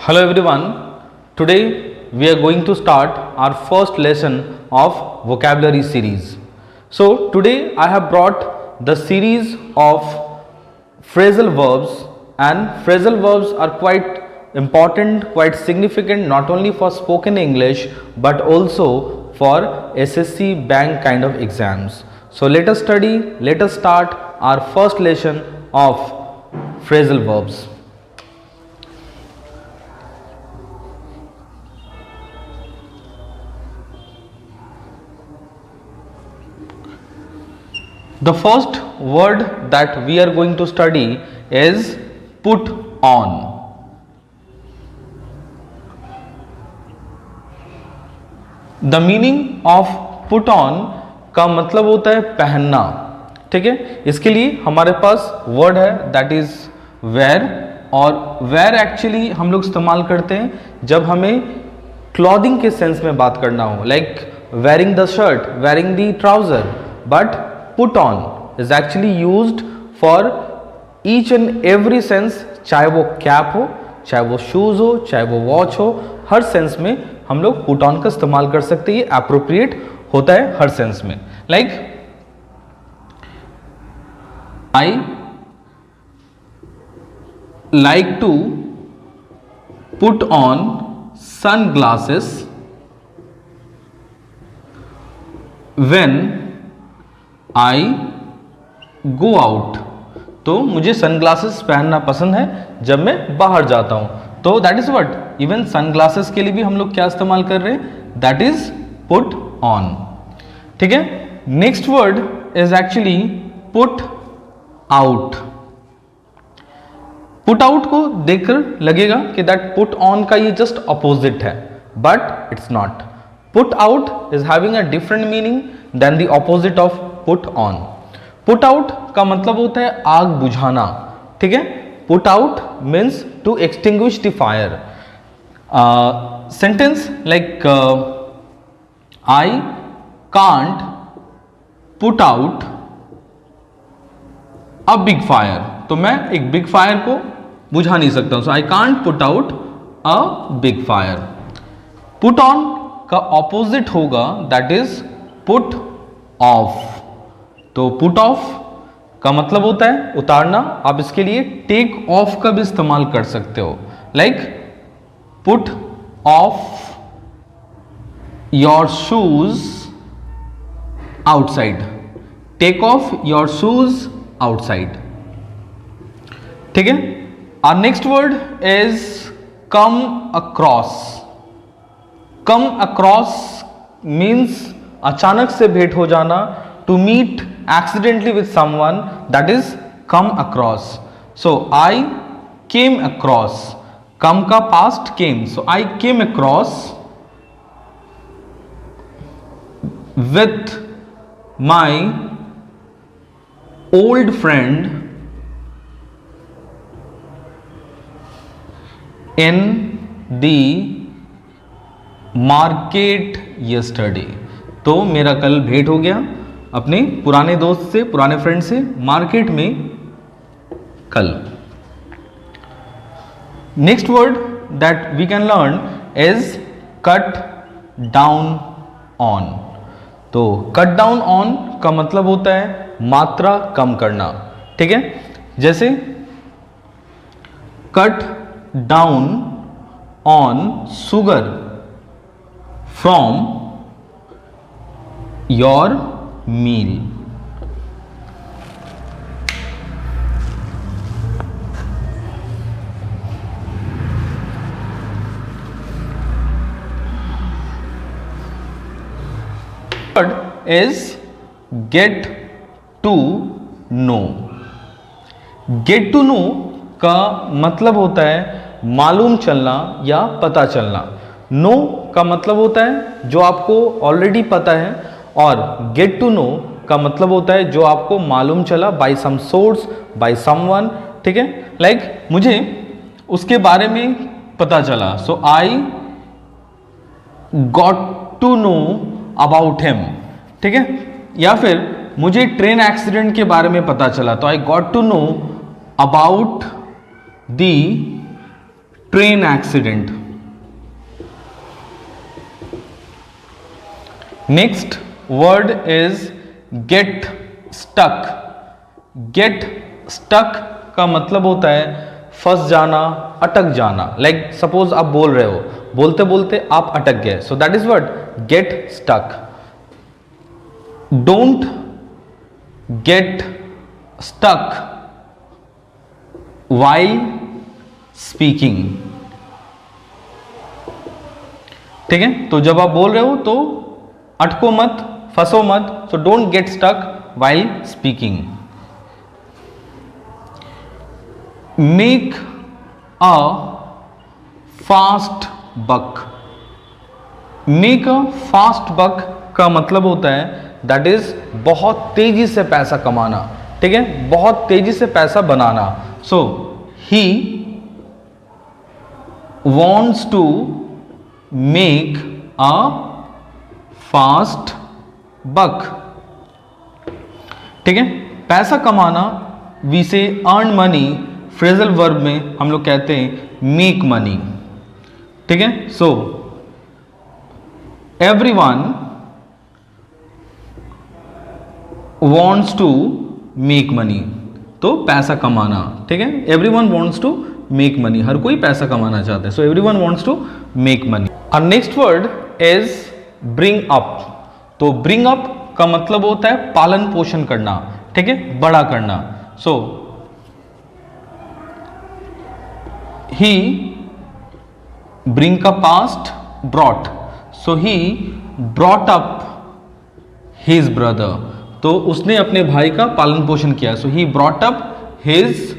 Hello everyone, today we are going to start our first lesson of vocabulary series. So today I have brought the series of phrasal verbs, and phrasal verbs are quite important, quite significant not only for spoken English but also for SSC bank kind of exams. So let us start our first lesson of phrasal verbs. The first word that we are going to study is put on. The meaning of put on का मतलब होता है पहनना, ठीक है। इसके लिए हमारे पास वर्ड है दैट इज वेयर, और वेयर एक्चुअली हम लोग इस्तेमाल करते हैं जब हमें क्लॉथिंग के सेंस में बात करना हो, like wearing the shirt, wearing the trouser, but put on is actually used for each and every sense, चाहे वो कैप हो, चाहे वो शूज हो, चाहे वो वॉच हो, हर सेंस में हम लोग put on का इस्तेमाल कर सकते हैं। ये एप्रोप्रिएट होता है हर सेंस में। Like I like to put on sunglasses when I go out. तो मुझे सनग्लासेस पहनना पसंद है जब मैं बाहर जाता हूं। तो that is what, even sunglasses के लिए भी हम लोग क्या इस्तेमाल कर रहे हैं, दैट इज पुट ऑन, ठीक है। Next word is actually put out. Put out को देखकर लगेगा कि दैट पुट ऑन का ये जस्ट अपोजिट है, but it's not. Put out is having a different meaning than the opposite of put on. Put out का मतलब होता है आग बुझाना, ठीक है। Put out means to extinguish the fire. Sentence like I can't put out a big fire. तो मैं एक बिग फायर को बुझा नहीं सकता हूं। So I can't put out a big fire. Put on का ऑपोजिट होगा दैट इज पुट ऑफ। तो पुट ऑफ का मतलब होता है उतारना। आप इसके लिए टेक ऑफ का भी इस्तेमाल कर सकते हो, like put off your shoes outside, take off your shoes outside, ठीक है। Our next word is come across. Come across means अचानक से भेंट हो जाना, to meet accidentally with someone, that is come across. So I came across, come का past came, so I came across with my old friend in the market yesterday. तो मेरा कल भेंट हो गया अपने पुराने दोस्त से, पुराने फ्रेंड से मार्केट में कल। Next word that we can learn is cut down on. तो कट डाउन ऑन का मतलब होता है मात्रा कम करना, ठीक है। जैसे cut down on sugar from your meal. Third is get to know. Get to know का मतलब होता है मालूम चलना या पता चलना। नो का मतलब होता है जो आपको ऑलरेडी पता है, और गेट टू नो का मतलब होता है जो आपको मालूम चला by some source, by someone, ठीक है। लाइक मुझे उसके बारे में पता चला, so I got to know about him, ठीक है। या फिर मुझे ट्रेन एक्सीडेंट के बारे में पता चला, तो I got to know about the train accident. Next word is get stuck. Get stuck का मतलब होता है फंस जाना, अटक जाना। लाइक सपोज आप बोल रहे हो, बोलते बोलते आप अटक गए, so that is word get stuck. Don't get stuck while speaking. ठीक है, तो जब आप बोल रहे हो तो अटको मत, फंसो मत, so don't get stuck while speaking. Make a fast buck. Make a fast buck का मतलब होता है दैट इज बहुत तेजी से पैसा कमाना। ठीक है, बहुत तेजी से पैसा बनाना। So he wants to make a fast buck. ठीक है, पैसा कमाना, वी से अर्न मनी, फ्रेजल वर्ब में हम लोग कहते हैं मेक मनी। ठीक है, so everyone wants to make money, तो पैसा कमाना। ठीक है, everyone wants to make money, हर कोई पैसा कमाना चाहता है, so everyone wants to make money. और next word is bring up. तो ब्रिंग अप का मतलब होता है पालन पोषण करना। ठीक है, बड़ा करना। सो ही ब्रिंग का past brought, so he brought up his brother, तो उसने अपने भाई का पालन पोषण किया। So he brought up his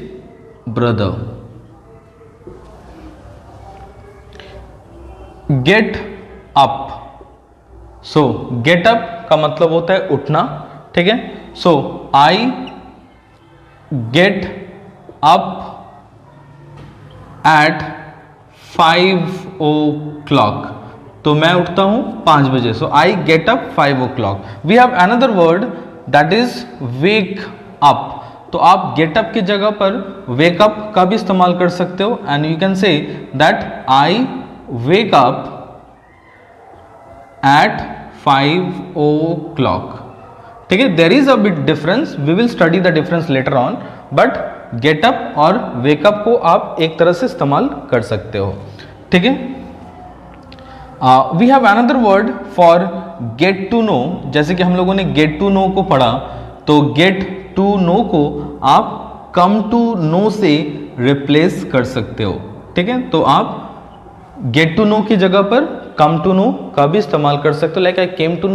brother. Get up. So get up का मतलब होता है उठना। ठीक है, so I get up at 5 o'clock, तो मैं उठता हूं 5 बजे। So I get up 5 o'clock। We have another word that is wake up. तो आप गेट अप की जगह पर वेक अप का भी इस्तेमाल कर सकते हो, and you can say that I wake up at 5 o'clock। ठीक है, there is a bit difference, we will study the difference later on, but get up और वेकअप को आप एक तरह से इस्तेमाल कर सकते हो। ठीक है, we have another word for get to know. जैसे कि हम लोगों ने गेट टू नो को पढ़ा, तो गेट टू नो को आप कम टू नो से रिप्लेस कर सकते हो। ठीक है, तो आप गेट टू नो की जगह पर कम टू नो का भी इस्तेमाल कर सकते हो। Like I came to